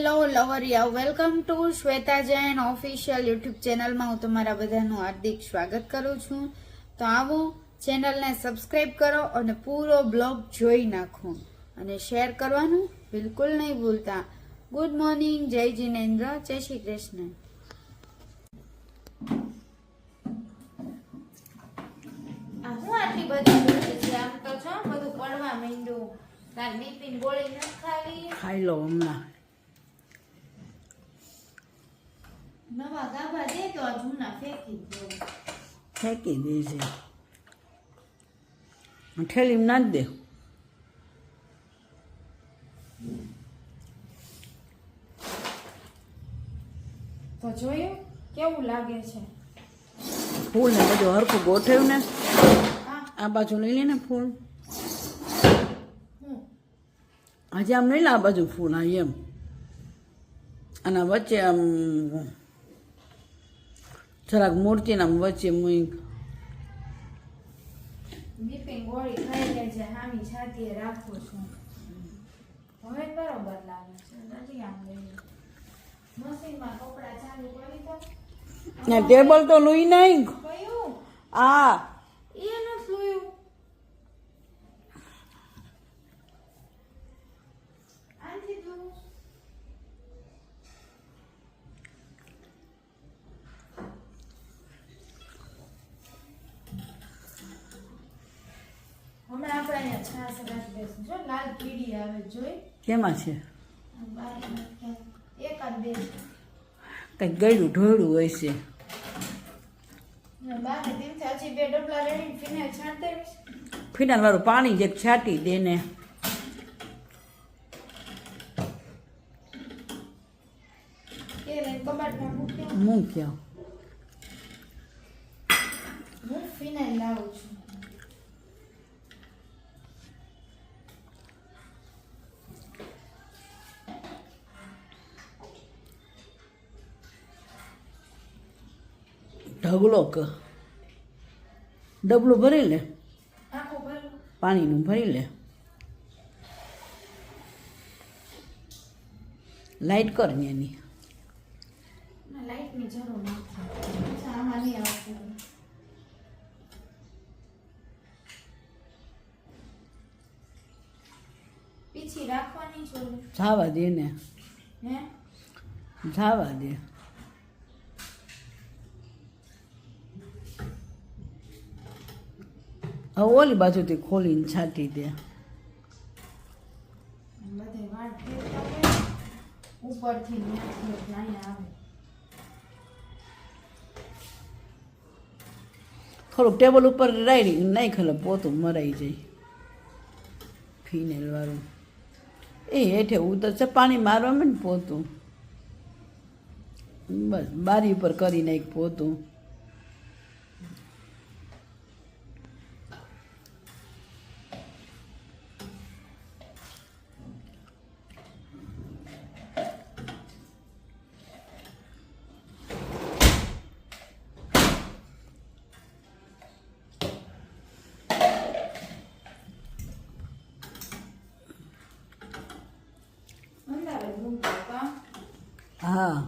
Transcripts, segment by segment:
Hello લવરિયા, welcome to Shweta Jain official YouTube ચેનલમાં હું તમારા બધાનું હાર્દિક સ્વાગત કરું છું. તો આવો ચેનલને સબસ્ક્રાઈબ કરો અને પૂરો બ્લોગ જોઈ નાખો અને શેર કરવાનું બિલકુલ નહીં ભૂલતા. ગુડ મોર્નિંગ, જય જિનેન્દ્ર, જય શ્રી કૃષ્ણ. હું આટલી બધી આમ તો છો બધું પડવા માંડ્યું. તાર બીપીન ગોળી નથી ખાવી? ખાઈ લો હમણાં. નવા ગાભા દે તો આ જૂના ફેંકી દો. ફેંકી દે છે. ઠેલીમાં નાખ દે. તો જોયું કેવું લાગે છે? ફૂલ ને બધું હરખું ગોઠવ્યું ને. હા, આ બાજુ લઈ લે ને ફૂલ. હું હજી આમ લઈ લે આ બાજુ ફૂલ. આ એમ અને વચ્ચે આમ જરાક મૂર્તિના વચ્ચે મૂક. બીપીન ગોળી ખાઈ લે છે, હામી છાતીએ રાખું છું. હવે બરોબર લાગે છે. નથી આમ લઈ મશીનમાં કપડા ચાલુ કરી દો. ને ટેબલ તો લઈ નહીં. કયું? આ એનું સુયું. આનથી દૂર. હમણાં આપણે અહીંયા છાશ રાખી દઈશું. જો લાલ પીળી આવે જોઈ. કેમાં છે? એકાદ બે કંઈક ગળ્યું ઢોળું હોય છે. બારે દિવસે હજી બે ડબલા રેડી ફિનાઇલ છાંટી દેવીશ. ફિનાઇલ વાળું પાણી જે છાંટી દે ને. કે લઈને કબાટમાં મૂક્યો. મૂક્યો. હું ફિનાઇલ લાવું છું. ઢગલો ડબલું ભરી લે. આખું ભરું. પાણીનું ભરી લે. લાઈટ કર ને એની. લાઈટની જરૂર નથી. અચ્છા, આમાં નહીં આવશે. પીછી રાખવાની છોડી. જાવા દે ને. હે? જાવા દે. હવે ઓલી બાજુથી ખોલીને છાંટી દે. બધે વાટ ફેરતા હોય. ઉપરથી ન્યાથી અહીંયા આવે. થોડુંક ટેબલ ઉપર રાઈ નાખ ખલે પોતું મરાઈ જાય. ફિનાઇલ વાળું એ હેઠે ઉતરશે પાણી મારવા ને પોતું. બસ બારી ઉપર કરી નાખ પોતું. અંધારે ઘૂમતો કા. હા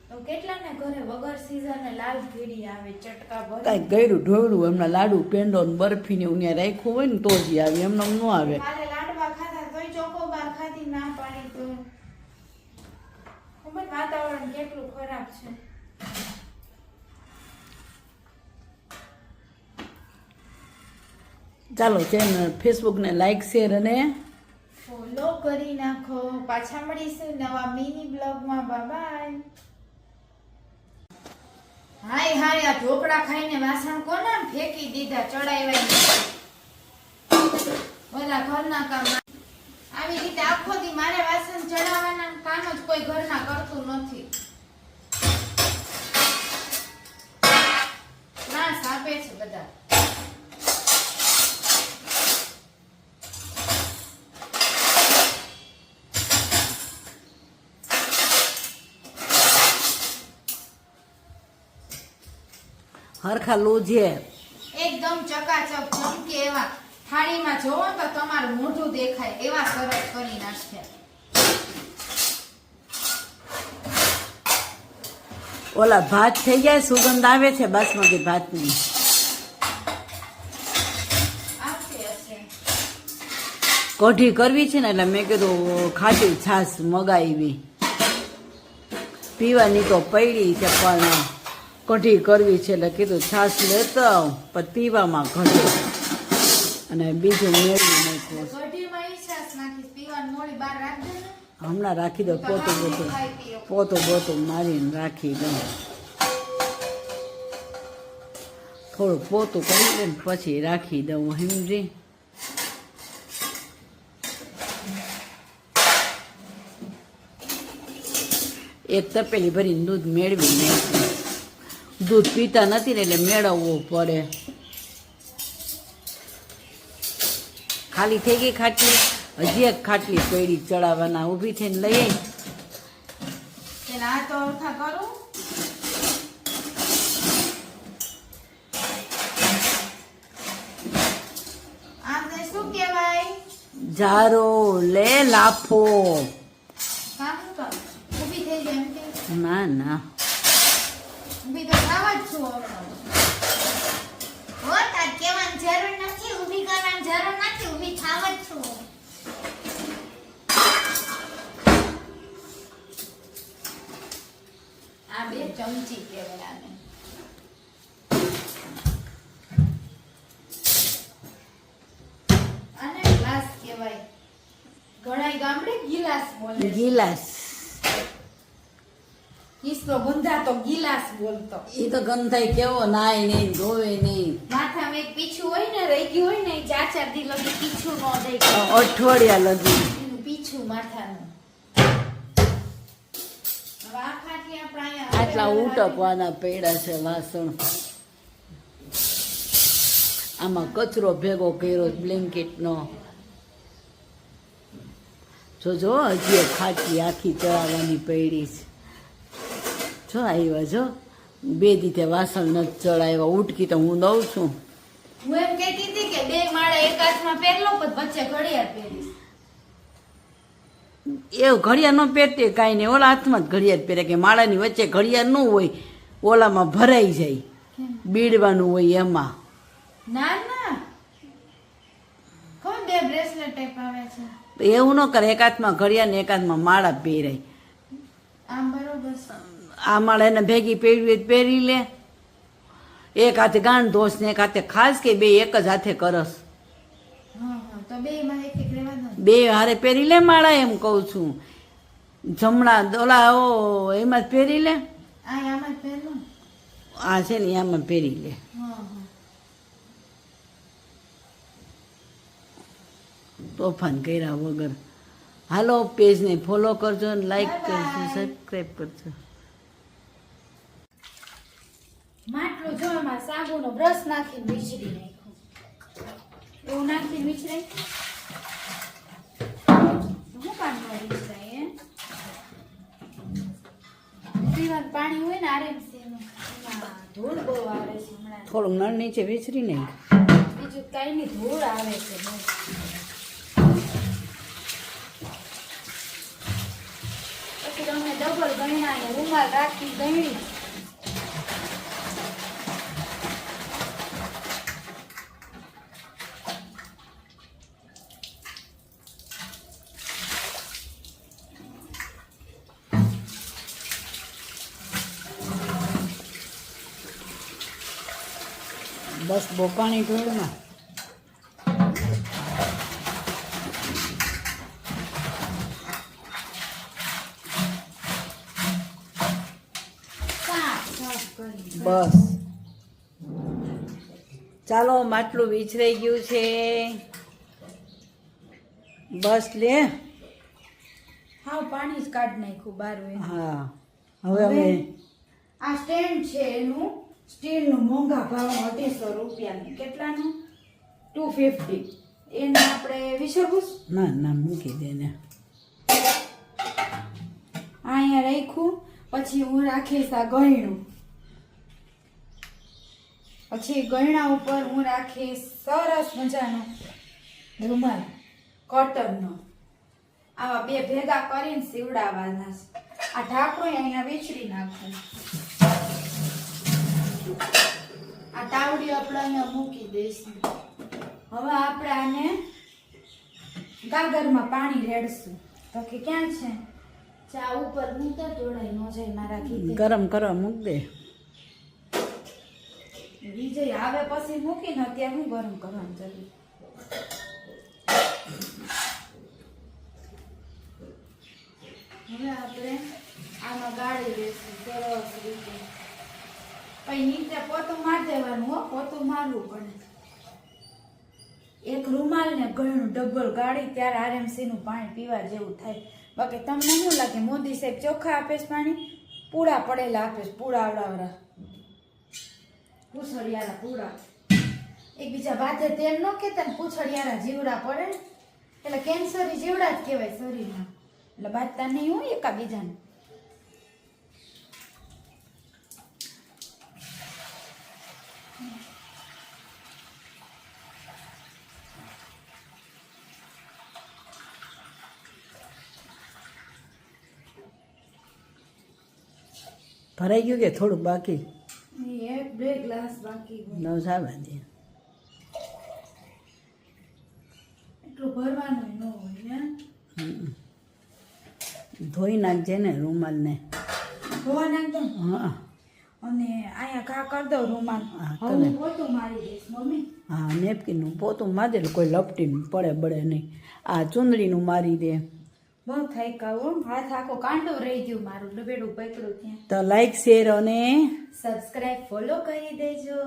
તો કેટલાને ઘરે વગર સીઝને લાલ કીડી આવે ચટકા ભરે. કાંઈક ગળ્યું ઢોળું એમના લાડુ પેંડો ને બરફી ને એવું ત્યાં રાખ્યું હોય ને તો જ આવે. એમને ન આવે. કાલે લાડવા ખાધા તોય ચોકોબાર ખાધી ના પાડી તો. ખબર વાતાવરણ કેટલું ખરાબ છે. ચાલો ચેનલ ફેસબુકને લાઈક શેર અને ફોલો કરી નાખો. પાછા મળીશું નવા મિની બ્લોગમાં. બાય. હાય હાય, આ ઢોકળા ખાઈને વાસણ કોને ફેંકી દીધા? ચડાવ્યા બધા ઘરના કામ. આવી રીતે આખો દી મારે વાસણ ચડાવવાના કામ જ કોઈ ઘરના કરતું નથી. ત્રાસ આપે છે બધા. હરખા લોજે એકદમ ચકાચક ચમકે એવા થાળીમાં જોવો તો તમારું મોઢું દેખાય એવા સરસ કરી નાખ્યા. ઓલા ભાત થઈ ગયા, સુગંધ આવે છે બાસમતી ભાતની. આવશે હશે. કઢી કરવી છે ને એટલે મેં કીધું ખાટી છાશ મગાવી. પીવાની તો પડી છે પણ કઢી કરવી છે એટલે કીધું છાશ લેતો આવ, પણ પીવામાં ઘટે અને બીજું મેળવી નાખ્યું. કઢીમાં ઈ છાશ નાખીશ, પીવાનું મોળી બહાર રાખ દે ને. હમણાં રાખી દો, પોતું બોતું મારીને રાખી દઉં. થોડું પોતું કરી દે ને પછી રાખી દઉં. સમજી? એક તપેલી ભરીને દૂધ મેળવી નાખ્યું. દૂધ પીતા નથી ને એટલે મેળવવું પડે. ખાલી થઈ ગઈ ખાટલી, હજી એક ખાટલી પડી ચડાવવાના. ઊભી થઈને લઈ આવી. પેલા આ તો અર્થા કરું. આને શું કહેવાય? જારો લે લાફો. કામ કર. ઊભી થઈ જાય એમ કે ના ના, ઊભી તો થાવ જ છું હમણાં. હો તાર કહેવાની જરૂર નથી, ઊભી કરવાની જરૂર નથી, ઊભી થાવ જ છું. આ 2 ચમચી કહેવાય આને. આને ગ્લાસ કહેવાય. ઘણા ગામડે ગિલાસ બોલે. ગિલાસ. કિસલો ગુંધા તો ગિલાસ બોલતો. એ તો ગંધાઈ કેવો, નાય નહીં, ધોવે નહીં. માથામાં એક પીછું હોય ને, રહી ગયું હોય ને, એ 4-4 દી લગી પીછું ન દે. અઠવાડિયા લગી એનું પીછું માથાનું. હવે આ ખાટલી આપણે અહીંયા આટલા ઉટકવાના પૈડા છે વાસણ. આમાં કચરો ભેગો કર્યો બ્લેન્કેટનો. જો હજી એક ખાટલી આખી ચડાવવાની પડી છે. જો આવ્યા, જો 2 દીધે વાસણ નથી ચડાવ્યા. ઉટકી તો હું દઉં છું. હું એમ કહેતી હતી કે 2 માળા એક હાથમાં પહેરલો, પછી વચ્ચે ઘડિયાળ પહેરીશ. એવું ઘડિયાળ ન પહેરતી કાંઈ નહીં. ઓલા હાથમાં જ ઘડિયાળ પહેરે કે માળાની વચ્ચે ઘડિયાળ ન હોય, ઓલામાં ભરાઈ જાય, બીડવાનું હોય એમાં. ના ના, કોણ 2 બ્રેસલેટ ટાઈપ આવે છે? એવું ન કરે. એક હાથમાં ઘડિયાળ ને એક હાથમાં માળા પહેરાય. આમ બરોબર છે. આ માળા એને ભેગી પહેરવી હોય તો પહેરી લે. એક હાથે ગાંઠ દોષ ને એક હાથે ખાસ કે 2 એક જ હાથે કરસ. હા હા, તો 2 માં એક એક રહેવા દો. 2 હારે પહેરી લે માળા, એમ કહું છું. જમણા ઓલા એમાં જ પહેરી લે. આમાં જ પહેરલો. આ છે ને આમાં પહેરી લે. હા હા. તોફાન કર્યા વગર. હાલો, પેજને ફોલો કરજો, લાઈક કરજો, સબસ્ક્રાઈબ કરજો. માટલું જો એમાં સાબુનો બ્રશ નાખીને વિચરી નાખ્યું. એવું નાખીને વિચરાય? શું કામ ન વિચરાય? પીવાનું પાણી હોય ને આરએમસી નું, એમાં ધૂળ બહુ આવે છે હમણાં. થોડુંક નળ નીચે વિચરી નાખ. બીજું કઈ ની ધૂળ આવે છે બહુ. પછી તમે ડબલ ગણ્યા ને રૂમાલ રાખી ગણી. બસ બોપાણી ઢોળમાં. બસ ચાલો, માટલું વિચરાઈ ગયું છે. બસ લે. હા, પાણી જ કાઢ નાખ્યું બહાર હોય. હા, હવે અમે આ સ્ટેન્ડ છે એનું સ્ટીલનું, મોંઘા ભાવનું 250 રૂપિયાનું. કેટલાનું? 250. એને આપણે 20 રૂપિયા. ના મૂકી દે ને. અહીંયા રાખ્યું. પછી હું રાખીશ આ ગયણું. પછી ગયણા ઉપર હું રાખીશ સરસ મજાનો રૂમાલ કોટનનો. આવા બે ભેગા કરીને સીવડાવવાના છે. આ ઢાંકણું અહીંયા વેચડી નાખું. આ તાવડી આપણે અહીંયા મૂકી દઈશું. હવે આપણે આને ગાગરમાં પાણી રેડશું. તો કે ક્યાં છે ચા ઉપર મૂકતા તોડાઈ ન જાય મારા ઘી. ગરમ કરવા મૂક દે. વિજય આવે પછી મૂકીને અત્યારે હું ગરમ કરવાનું જરૂર. હવે આપણે આમાં ગાળી દઈશું સરસ રીતે. પછી નીચે પોતું મારી દેવાનું હો, પોતું મારવું પડે. એક રૂમાલ ને ગળનું ડબલ ગાળી ત્યારે આરએમસી નું પાણી પીવા જેવું થાય. બાકી તમને શું લાગે મોદી સાહેબ ચોખ્ખા આપે છે પાણી? પૂળા પડેલા આપે છે, પૂળા આવડાવડા પૂછડિયારા પૂળા. એકબીજા બાધે તેલ ન કેતા ને પૂછડિયારા જીવડા પડે એટલે કેન્સરી જીવડા જ કહેવાય શરીરમાં. એટલે બાધતા નહીં હોય એકાબીજાને. ભરાઈ ગયું કે થોડુંક બાકી? એક બે ગ્લાસ બાકી હોય. ન સાવા દે. એટલું ભરવાનું ન હોય ને. ધોઈ નાખજે ને રૂમાલને. ધોવા નાખ દઉં. હા અને અહીંયા ઘા કરી દઉં રૂમાલ. હા, હવે હું પોતું મારી દઈશ મમ્મી. હા, નેપકીનનું પોતું મારી દે, કોઈ લપટીનું પડે બળે નહીં. આ ચૂંદડીનું મારી દે. બહુ થઈ કહું, હાથ આખો કાંડો રહી ગયું મારું, ડબેડું પકડું ત્યાં. તો લાઈક શેર અને સબસ્ક્રાઇબ ફોલો કરી દેજો.